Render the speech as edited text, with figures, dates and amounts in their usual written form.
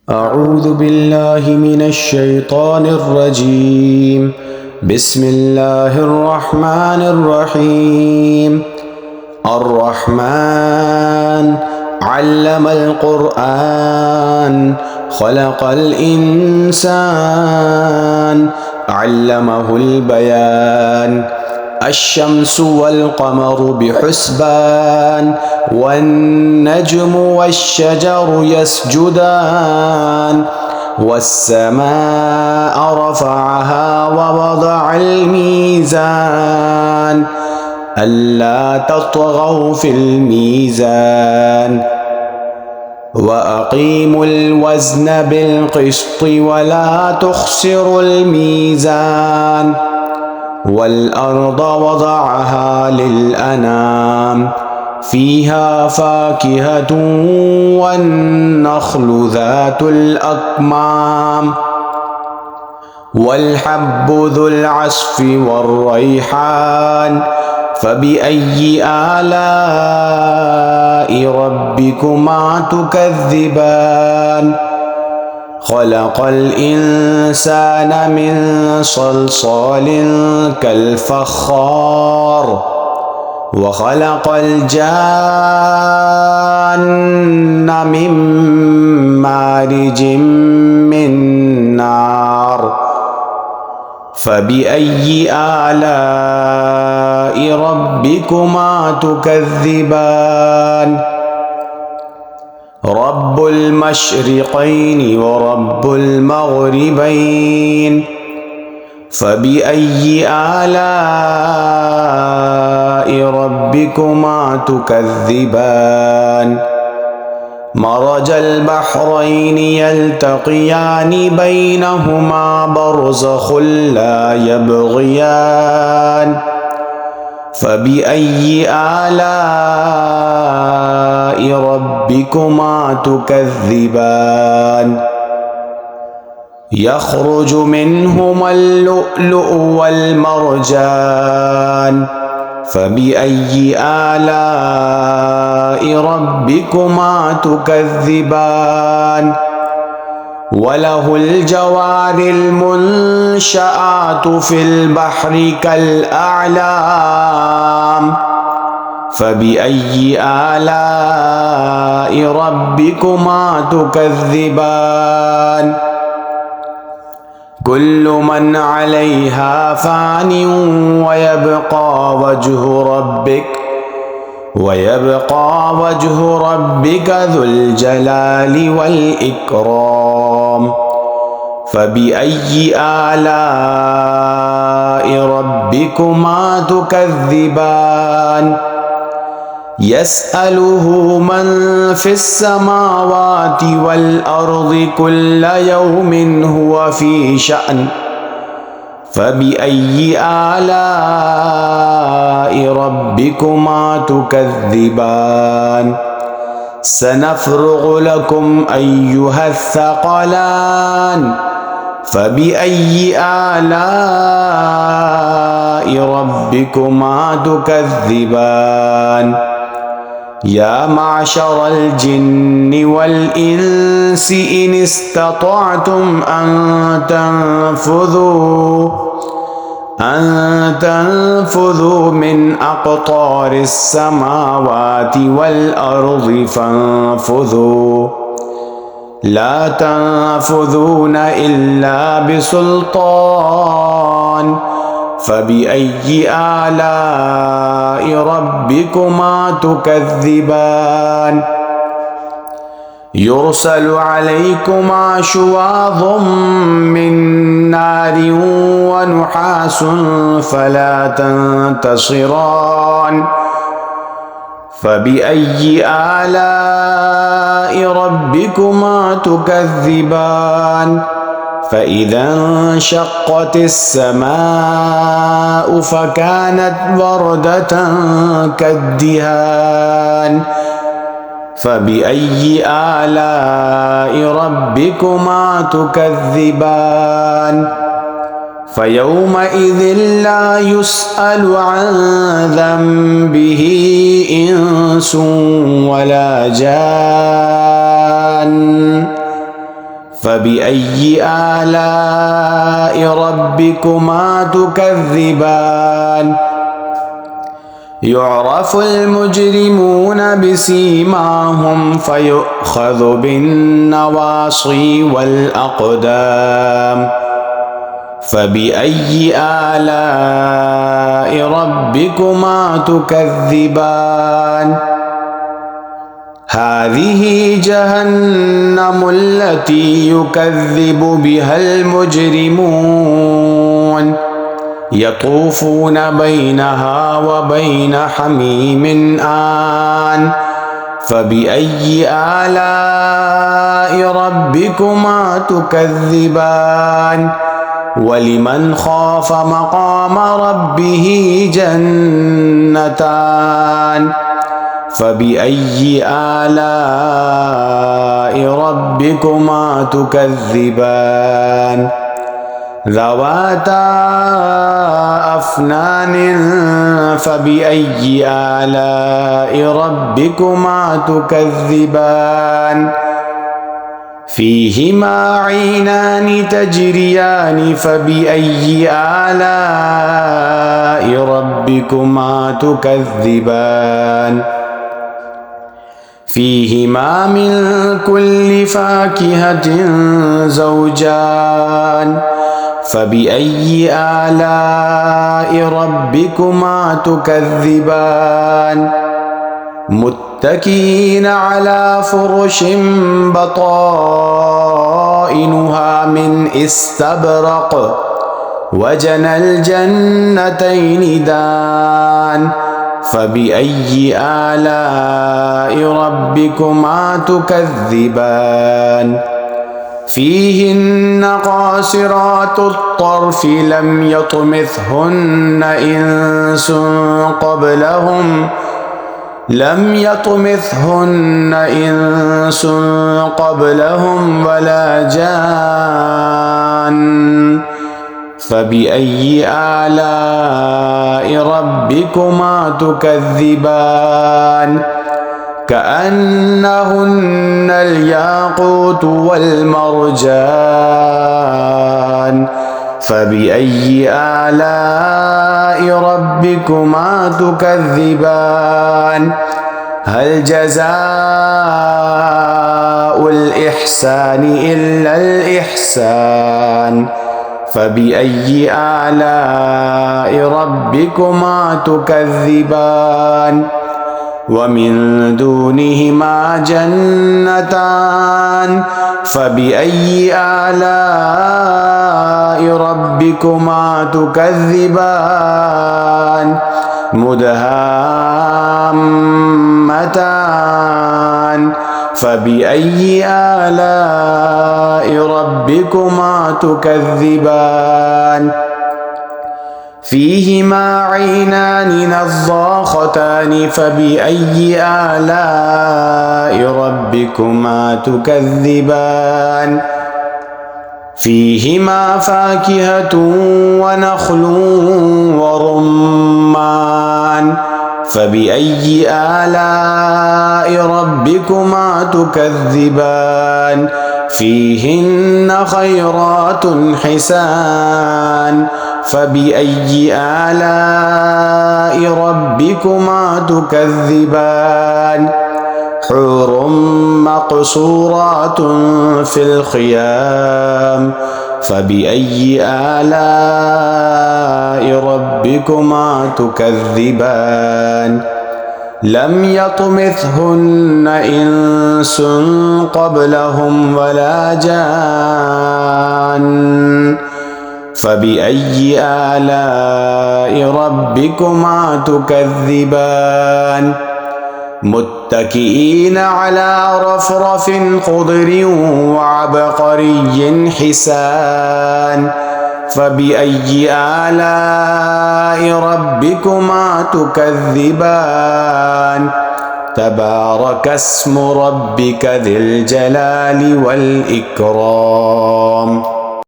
أعوذ بالله من الشيطان الرجيم. بسم الله الرحمن الرحيم. الرحمن علم القرآن خلق الإنسان علمه البيان. الشمس والقمر بحسبان والنجم والشجر يسجدان والسماء رفعها ووضع الميزان ألا تطغوا في الميزان وأقيموا الوزن بالقسط ولا تخسروا الميزان والأرض وضعها للأنام فيها فاكهة والنخل ذات الأكمام والحب ذو العصف والريحان فبأي آلاء ربكما تكذبان خلق الإنسان من صلصال كالفخار وخلق الجان من مارج من نار فبأي آلاء ربكما تكذبان رب المشرقين ورب المغربين فبأي آلاء ربكما تكذبان مرج البحرين يلتقيان بينهما برزخ لا يبغيان فبأي آلاء ربكما تكذبان يخرج منهما اللؤلؤ والمرجان فبأي آلاء ربكما تكذبان وله الجوار المنشآت في البحر كالأعلام فبأي آلاء ربكما تكذبان كل من عليها فان ويبقى وجه ربك ذو الجلال والإكرام فبأي آلاء ربكما تكذبان يسأله من في السماوات والأرض كل يوم هو في شأن فبأي آلاء ربكما تكذبان سنفرغ لكم أيها الثقلان فبأي آلاء ربكما تكذبان يا معشر الجن والإنس إن استطعتم أن تنفذوا من أقطار السماوات والأرض فانفذوا لا تنفذون إلا بسلطان فبأي آلاء ربكما تكذبان يرسل عليكما شواظ من نار ونحاس فلا تنتصران فبأي آلاء ربكما تكذبان فإذا انشقت السماء فكانت وردة كالدهان فبأي آلاء ربكما تكذبان فيومئذ لا يسأل عن ذنبه إنس ولا جان فبأي آلاء ربكما تكذبان يعرف المجرمون بسيماهم فيؤخذ بالنواصي والأقدام فبأي آلاء ربكما تكذبان هذه جهنم التي يكذب بها المجرمون يطوفون بينها وبين حميم آن فبأي آلاء ربكما تكذبان ولمن خاف مقام ربه جنتان فبأي آلاء ربكما تكذبان ذواتا أفنان فبأي آلاء ربكما تكذبان فيهما عينان تجريان فبأي آلاء ربكما تكذبان فيهما من كل فاكهة زوجان فبأي آلاء ربكما تكذبان متكئين على فرش بطائنها من استبرق وجنى الجنتين دان فبأي آلاء ربكما تكذبان فيهن قاصرات الطرف لم يطمثهن إنس قبلهم ولا جان فبأي آلاء ربكما تكذبان كأنهن الياقوت والمرجان فبأي آلاء ربكما تكذبان هل جزاء الإحسان إلا الإحسان فبأي آلاء ربكما تكذبان ومن دونهما جنتان فبأي آلاء ربكما تكذبان مدهامتان فبأي آلاء ربكما تكذبان فيهما عينان نضاختان فبأي آلاء ربكما تكذبان فيهما فاكهة ونخل ورمان فبأي آلاء ربكما تكذبان فيهن خيرات حسان فبأي آلاء ربكما تكذبان حور مقصورات في الخيام فبأي آلاء ربكما تكذبان لم يطمثهن إنس قبلهم ولا جان فبأي آلاء ربكما تكذبان متكئين على رفرف خضر وعبقري حسان فبأي آلاء ربكما تكذبان تبارك اسم ربك ذي الجلال والإكرام